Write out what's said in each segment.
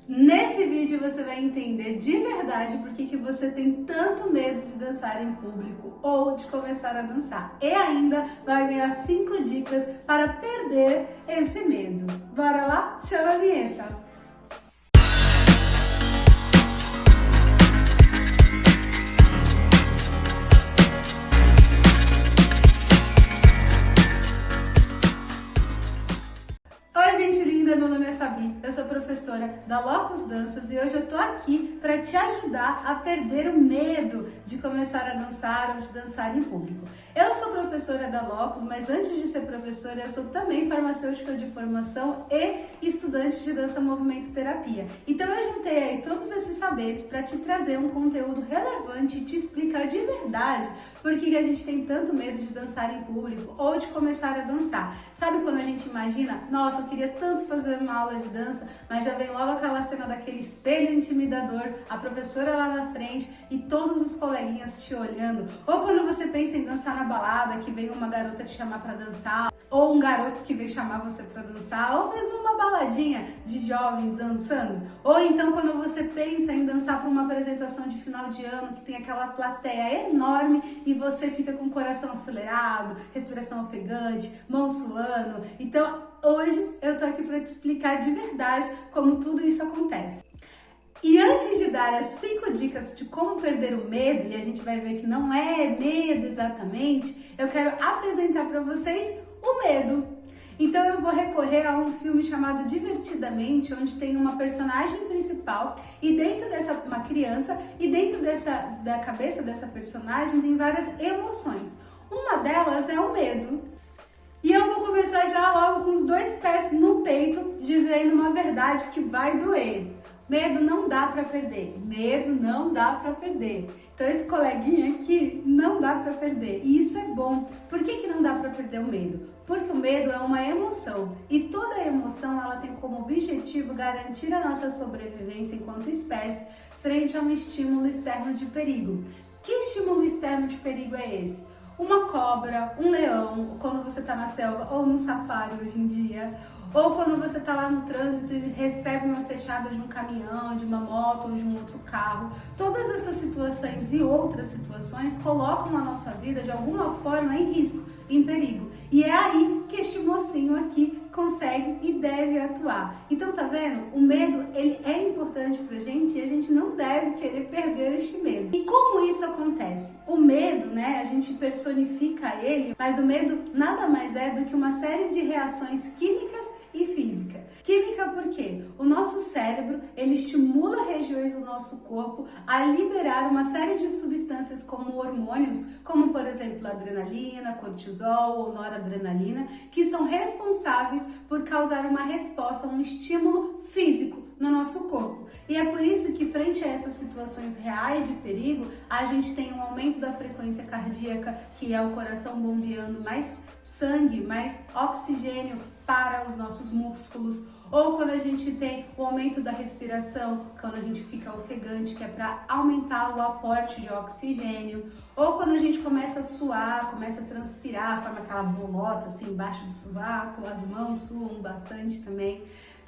Nesse vídeo você vai entender de verdade por que você tem tanto medo de dançar em público ou de começar a dançar. E ainda vai ganhar 5 dicas para perder esse medo. Bora lá? Chama a vinheta! Oi, gente linda! Meu nome é Fabi, eu sou professora da Locus Danças e hoje eu tô aqui para te ajudar a perder o medo de começar a dançar ou de dançar em público. Eu sou professora da Locus, mas antes de ser professora, eu sou também farmacêutica de formação e estudante de dança, movimento e terapia. Então eu juntei aí todos esses saberes para te trazer um conteúdo relevante e te explicar de verdade por que a gente tem tanto medo de dançar em público ou de começar a dançar. Sabe quando a gente imagina, nossa, eu queria tanto fazer uma aula de dança, mas já vem logo aquela cena daquele espelho intimidador, a professora lá na frente e todos os coleguinhas te olhando. Ou quando você pensa em dançar na balada, que vem uma garota te chamar pra dançar, ou um garoto que vem chamar você pra dançar, ou mesmo uma baladinha de jovens dançando. Ou então quando você pensa em dançar para uma apresentação de final de ano, que tem aquela plateia enorme e você fica com o coração acelerado, respiração ofegante, mão suando. Então, hoje eu tô aqui para te explicar de verdade como tudo isso acontece. E antes de dar as 5 dicas de como perder o medo, e a gente vai ver que não é medo exatamente, eu quero apresentar para vocês o medo. Então eu vou recorrer a um filme chamado Divertidamente, onde tem uma personagem principal e dentro dessa uma criança e dentro da cabeça dessa personagem tem várias emoções. Uma delas é o medo. E eu vou começar já logo com os 2 pés no peito, dizendo uma verdade que vai doer. Medo não dá pra perder. Medo não dá pra perder. Então esse coleguinha aqui não dá pra perder. E isso é bom. Por que não dá pra perder o medo? Porque o medo é uma emoção. E toda emoção ela tem como objetivo garantir a nossa sobrevivência enquanto espécie frente a um estímulo externo de perigo. Que estímulo externo de perigo é esse? Uma cobra, um leão, quando você está na selva ou no safari hoje em dia, ou quando você está lá no trânsito e recebe uma fechada de um caminhão, de uma moto ou de um outro carro. Todas essas situações e outras situações colocam a nossa vida de alguma forma em risco, em perigo. E é aí que este mocinho aqui consegue e deve atuar. Então, tá vendo? O medo, ele é importante pra gente e a gente não deve querer perder este medo. E como isso acontece? O medo, né, a gente personifica ele, mas o medo nada mais é do que uma série de reações químicas e física. Química porque o nosso cérebro, ele estimula regiões do nosso corpo a liberar uma série de substâncias como hormônios, como por exemplo a adrenalina, cortisol ou noradrenalina, que são responsáveis por causar uma resposta, um estímulo físico no nosso corpo. E é por isso que frente a essas situações reais de perigo, a gente tem um aumento da frequência cardíaca, que é o coração bombeando mais sangue, mais oxigênio para os nossos músculos, ou quando a gente tem o aumento da respiração, quando a gente fica ofegante, que é para aumentar o aporte de oxigênio, ou quando a gente começa a suar, começa a transpirar, forma aquela bolota assim embaixo do sovaco, as mãos suam bastante também.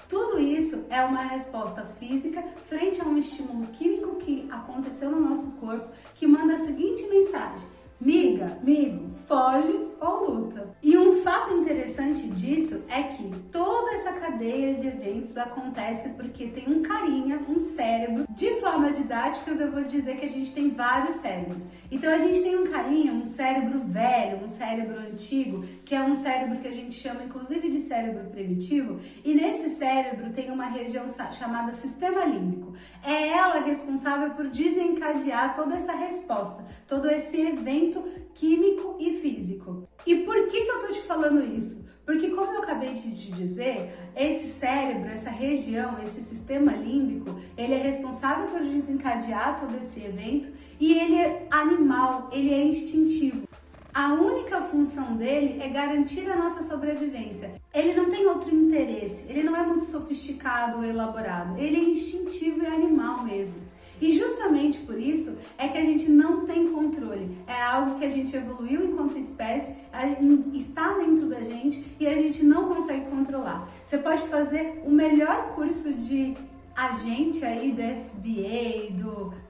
Tudo isso é uma resposta física frente a um estímulo químico que aconteceu no nosso corpo, que manda a seguinte mensagem: miga, migo, foge ou luta. E um fato interessante disso é que toda essa cadeia de eventos acontece porque tem um carinha, um cérebro. De forma didática, eu vou dizer que a gente tem vários cérebros. Então a gente tem um carinha, um cérebro velho, um cérebro antigo, que é um cérebro que a gente chama inclusive de cérebro primitivo, e nesse cérebro tem uma região chamada sistema límbico. É ela responsável por desencadear toda essa resposta, todo esse evento químico e físico. E por que eu tô te falando isso? Porque, como eu acabei de te dizer, esse cérebro, essa região, esse sistema límbico, ele é responsável por desencadear todo esse evento e ele é animal, ele é instintivo. A única função dele é garantir a nossa sobrevivência. Ele não tem outro interesse, ele não é muito sofisticado ou elaborado, ele é instintivo e animal mesmo. E justamente por isso é que a gente não tem controle. É algo que a gente evoluiu enquanto espécie, está dentro da gente e a gente não consegue controlar. Você pode fazer o melhor curso de agente aí da FBI,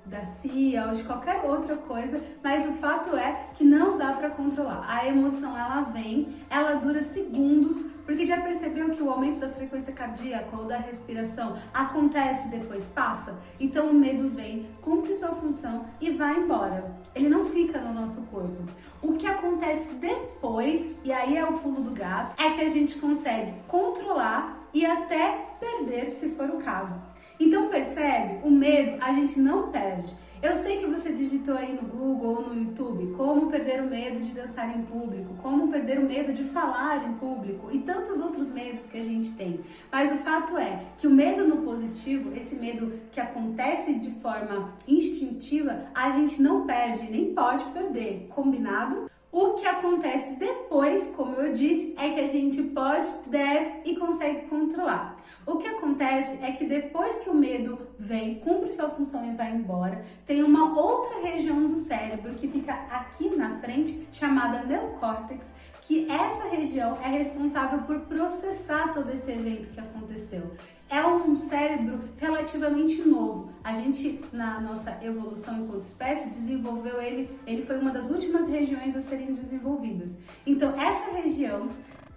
da CIA ou de qualquer outra coisa, mas o fato é que não dá para controlar. A emoção, ela vem, ela dura segundos, porque já percebeu que o aumento da frequência cardíaca ou da respiração acontece e depois passa? Então o medo vem, cumpre sua função e vai embora. Ele não fica no nosso corpo. O que acontece depois, e aí é o pulo do gato, é que a gente consegue controlar e até perder, se for o caso. Então percebe? O medo a gente não perde. Eu sei que você digitou aí no Google ou no YouTube como perder o medo de dançar em público, como perder o medo de falar em público e tantos outros medos que a gente tem. Mas o fato é que o medo no positivo, esse medo que acontece de forma instintiva, a gente não perde, nem pode perder. Combinado? O que acontece depois, como eu disse, é que a gente pode, deve e consegue controlar. O que acontece é que depois que o medo vem, cumpre sua função e vai embora, tem uma outra região do cérebro que fica aqui na frente, chamada neocórtex, que essa região é responsável por processar todo esse evento que aconteceu. É um cérebro relativamente novo. A gente, na nossa evolução enquanto espécie, desenvolveu ele foi uma das últimas regiões a serem desenvolvidas. Então, essa região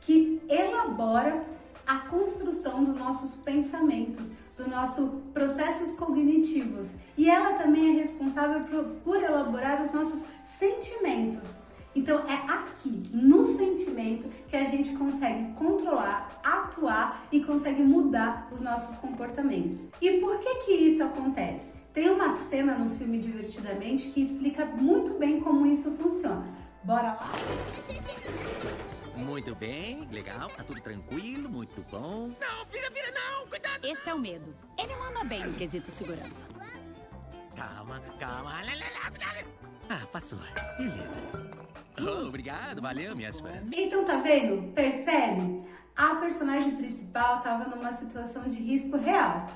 que elabora a construção dos nossos pensamentos, dos nossos processos cognitivos. E ela também é responsável por elaborar os nossos sentimentos. Então é aqui, no sentimento, que a gente consegue controlar, atuar e consegue mudar os nossos comportamentos. E por que isso acontece? Tem uma cena no filme Divertidamente que explica muito bem como isso funciona. Bora lá? Muito bem, legal, tá tudo tranquilo, muito bom. Não, vira, não, cuidado! Esse é o medo. Ele manda bem no quesito segurança. Calma. Ah, passou. Beleza. Oh, obrigado, valeu, minhas fãs. Então tá vendo? Percebe? A personagem principal estava numa situação de risco real.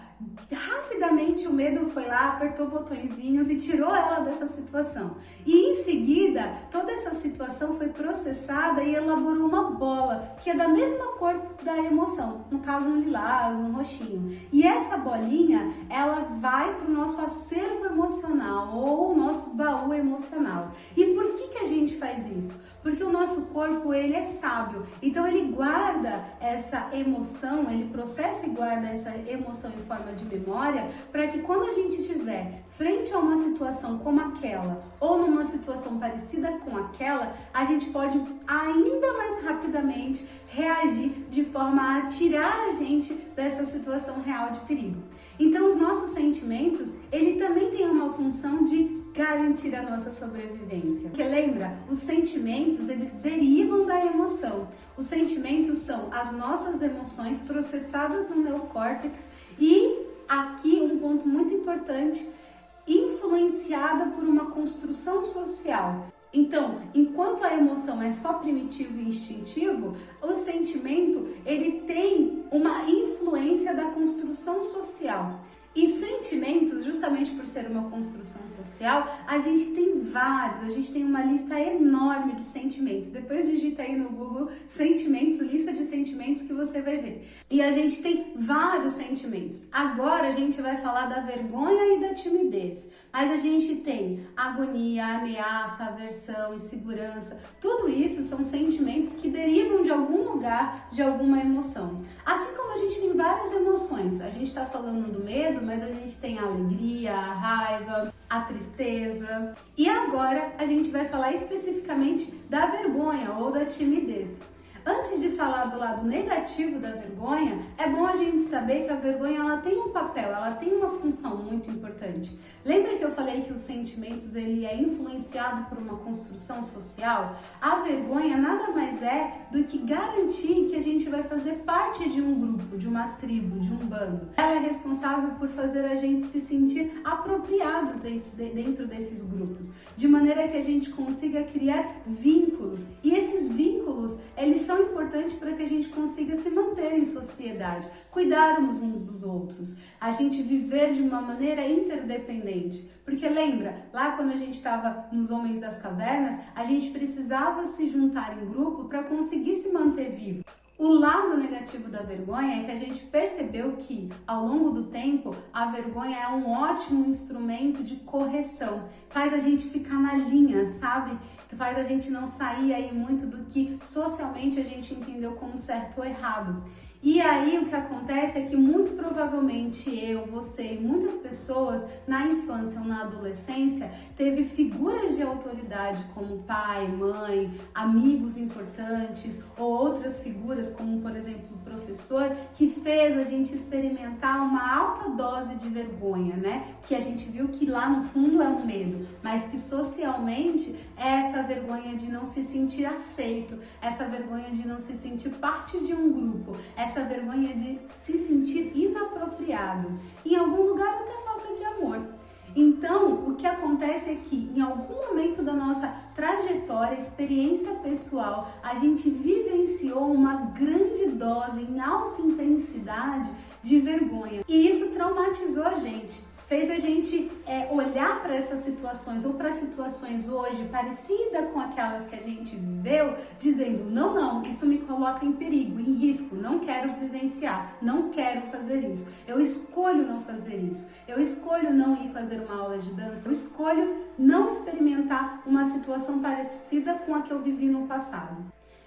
Rapidamente o medo foi lá, apertou botõezinhos e tirou ela dessa situação. E em seguida, toda essa situação foi processada e elaborou uma bola, que é da mesma cor da emoção, no caso um lilás, um roxinho. E essa bolinha, ela vai para o nosso acervo emocional ou o nosso baú emocional. E por que a gente faz isso? Porque o nosso corpo, ele é sábio, então ele guarda essa emoção, ele processa e guarda essa emoção em forma de memória, para que quando a gente estiver frente a uma situação como aquela, ou numa situação parecida com aquela, a gente pode ainda mais rapidamente reagir de forma a tirar a gente dessa situação real de perigo. Então os nossos sentimentos, ele também tem uma função de garantir a nossa sobrevivência. Porque lembra, os sentimentos, eles derivam da emoção. Os sentimentos são as nossas emoções processadas no neocórtex e aqui um ponto muito importante, influenciada por uma construção social. Então, enquanto a emoção é só primitivo e instintivo, o sentimento, ele tem uma influência da construção social. E sentimentos, justamente por ser uma construção social, a gente tem vários, a gente tem uma lista enorme de sentimentos. Depois digita aí no Google sentimentos, lista de sentimentos que você vai ver. E a gente tem vários sentimentos. Agora a gente vai falar da vergonha e da timidez. Mas a gente tem agonia, ameaça, aversão, insegurança. Tudo isso são sentimentos que derivam de algum lugar, de alguma emoção. Assim como a gente tem várias emoções. A gente está falando do medo, mas a gente tem a alegria, a raiva, a tristeza. E agora a gente vai falar especificamente da vergonha ou da timidez. Antes de falar do lado negativo da vergonha, é bom a gente saber que a vergonha ela tem um papel, ela tem uma função muito importante. Lembra que eu falei que os sentimentos ele é influenciado por uma construção social? A vergonha nada mais é do que garantir que a gente vai fazer parte de um grupo, de uma tribo, de um bando. Ela é responsável por fazer a gente se sentir apropriados dentro desses grupos, de maneira que a gente consiga criar vínculos. E esses vínculos, eles são importantes para que a gente consiga se manter em sociedade, cuidarmos uns dos outros, a gente viver de uma maneira interdependente. Porque lembra, lá quando a gente estava nos Homens das Cavernas, a gente precisava se juntar em grupo para conseguir se manter vivo. O lado negativo da vergonha é que a gente percebeu que, ao longo do tempo, a vergonha é um ótimo instrumento de correção. Faz a gente ficar na linha, sabe? Faz a gente não sair aí muito do que socialmente a gente entendeu como certo ou errado. E aí o que acontece é que muito provavelmente eu, você e muitas pessoas na infância ou na adolescência teve figuras de autoridade como pai, mãe, amigos importantes ou outras figuras como, por exemplo, o professor, que fez a gente experimentar uma alta dose de vergonha, né? Que a gente viu que lá no fundo é um medo, mas que socialmente é essa vergonha de não se sentir aceito, essa vergonha de não se sentir parte de um grupo, essa vergonha de se sentir inapropriado, em algum lugar até falta de amor. Então, o que acontece é que em algum momento da nossa trajetória, experiência pessoal, a gente vivenciou uma grande dose em alta intensidade de vergonha. E isso traumatizou a gente. Fez a gente olhar para essas situações ou para situações hoje parecidas com aquelas que a gente viveu, dizendo, não, isso me coloca em perigo, em risco, não quero vivenciar, não quero fazer isso, eu escolho não fazer isso, eu escolho não ir fazer uma aula de dança, eu escolho não experimentar uma situação parecida com a que eu vivi no passado.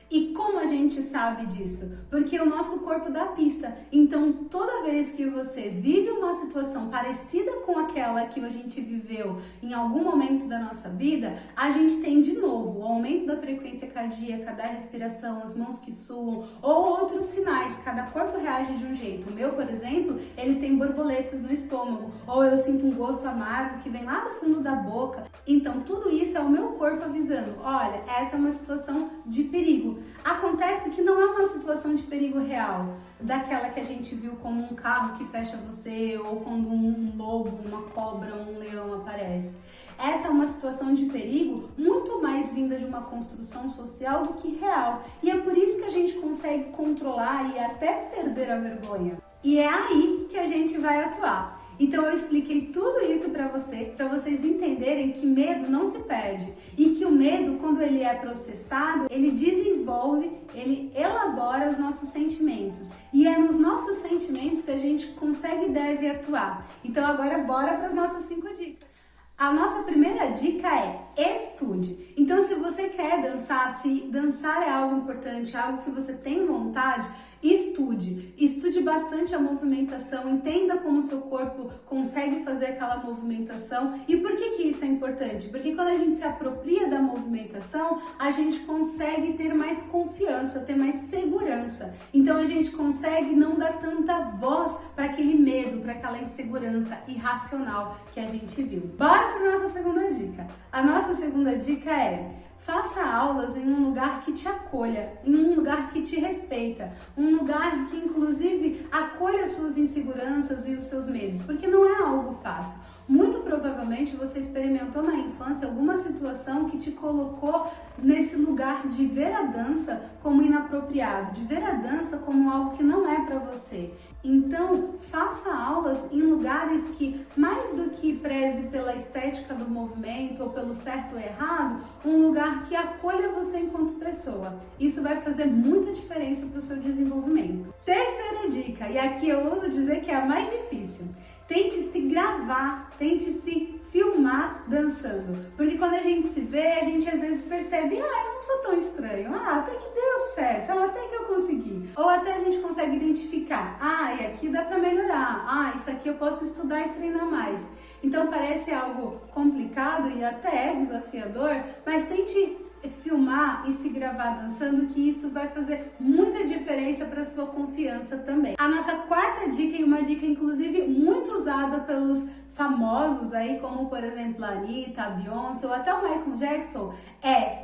E como a gente sabe disso? Porque o nosso corpo dá pista. Então, toda vez que você vive uma situação parecida com aquela que a gente viveu em algum momento da nossa vida, a gente tem de novo o aumento da frequência cardíaca, da respiração, as mãos que suam ou outros sinais. Cada corpo reage de um jeito. O meu, por exemplo, ele tem borboletas no estômago, ou eu sinto um gosto amargo que vem lá do fundo da boca. Então, tudo isso é o meu corpo avisando, olha, essa é uma situação de perigo. Acontece que não é uma situação de perigo real, daquela que a gente viu como um carro que fecha você, ou quando um lobo, uma cobra, um leão aparece. Essa é uma situação de perigo muito mais vinda de uma construção social do que real. E é por isso que a gente consegue controlar e até perder a vergonha. E é aí que a gente vai atuar. Então eu expliquei tudo isso para vocês entenderem que medo não se perde e que o medo, quando ele é processado, ele desenvolve, ele elabora os nossos sentimentos. E é nos nossos sentimentos que a gente consegue e deve atuar. Então agora bora para as nossas 5 dicas. A nossa primeira dica é estude. Então, se você quer dançar, se dançar é algo importante, algo que você tem vontade, estude. Estude bastante a movimentação, entenda como o seu corpo consegue fazer aquela movimentação. E por que isso é importante? Porque quando a gente se apropria da movimentação, a gente consegue ter mais confiança, ter mais segurança. Então, a gente consegue não dar tanta voz para aquele medo, para aquela insegurança irracional que a gente viu. Bora para a nossa segunda dica. A nossa segunda dica é: faça aulas em um lugar que te acolha, em um lugar que te respeita, um lugar que inclusive acolha as suas inseguranças e os seus medos, porque não é algo fácil. Muito provavelmente você experimentou na infância alguma situação que te colocou nesse lugar de ver a dança como inapropriado, de ver a dança como algo que não é para você. Então, faça aulas em lugares que, mais do que preze pela estética do movimento ou pelo certo ou errado, um lugar que acolha você enquanto pessoa. Isso vai fazer muita diferença para o seu desenvolvimento. Terceira dica, e aqui eu ouso dizer que é a mais difícil. Tente se gravar, tente se filmar dançando. Porque quando a gente se vê, a gente às vezes percebe, eu não sou tão estranho, até que deu certo, até que eu consegui. Ou até a gente consegue identificar, e aqui dá pra melhorar, isso aqui eu posso estudar e treinar mais. Então parece algo complicado e até desafiador, mas tente filmar e se gravar dançando, que isso vai fazer muita diferença para sua confiança também. A nossa quarta dica, e uma dica inclusive muito usada pelos famosos aí, como por exemplo a Anitta, a Beyoncé ou até o Michael Jackson,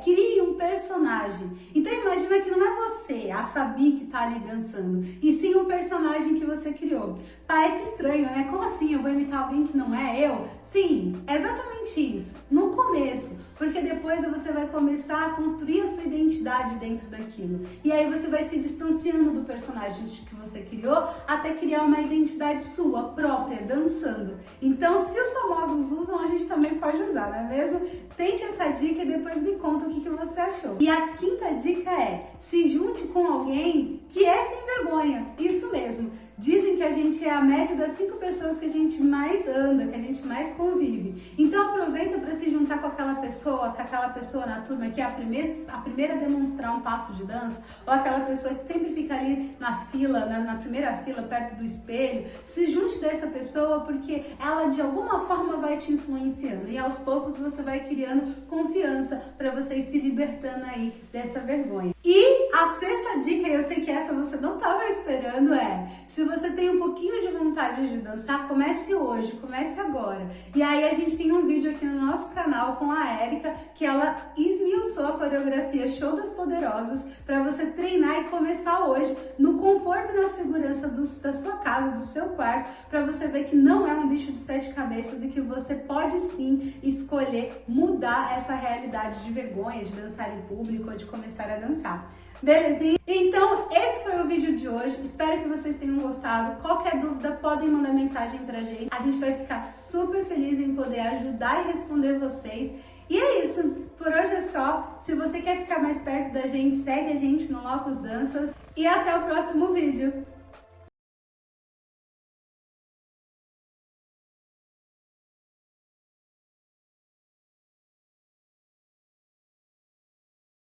crie um personagem. Então imagina que não é você, a Fabi, que tá ali dançando, e sim um personagem que você criou. Parece estranho, né? Como assim? Eu vou imitar alguém que não é eu? Sim, é exatamente isso. No começo, porque depois você vai começar a construir a sua identidade dentro daquilo. E aí você vai se distanciando do personagem que você criou até criar uma identidade sua própria, dançando. Então, Então, se os famosos usam, a gente também pode usar, não é mesmo? Tente essa dica e depois me conta o que você achou. E a quinta dica é: se junte com alguém que é sem vergonha. Isso mesmo. Dizem que a gente é a média das 5 pessoas que a gente mais anda, que a gente mais convive. Então aproveita para se juntar com aquela pessoa na turma que é a primeira a demonstrar um passo de dança, ou aquela pessoa que sempre fica ali na fila, na primeira fila, perto do espelho. Se junte dessa pessoa porque ela de alguma forma vai te influenciando e aos poucos você vai criando confiança para você ir se libertando aí dessa vergonha. E a sexta dica, eu sei que essa você não estava esperando, é: se você tem um pouquinho de vontade de dançar, comece hoje, comece agora. E aí a gente tem um vídeo aqui no nosso canal com a Érica, que ela esmiuçou a coreografia Show das Poderosas para você treinar e começar hoje no conforto e na segurança da sua casa, do seu quarto, para você ver que não é um bicho de 7 cabeças e que você pode sim escolher mudar essa realidade de vergonha de dançar em público ou de começar a dançar. Belezinha? Então, esse foi o vídeo de hoje. Espero que vocês tenham gostado. Qualquer dúvida, podem mandar mensagem pra gente. A gente vai ficar super feliz em poder ajudar e responder vocês. E é isso. Por hoje é só. Se você quer ficar mais perto da gente, segue a gente no Locus Danças. E até o próximo vídeo.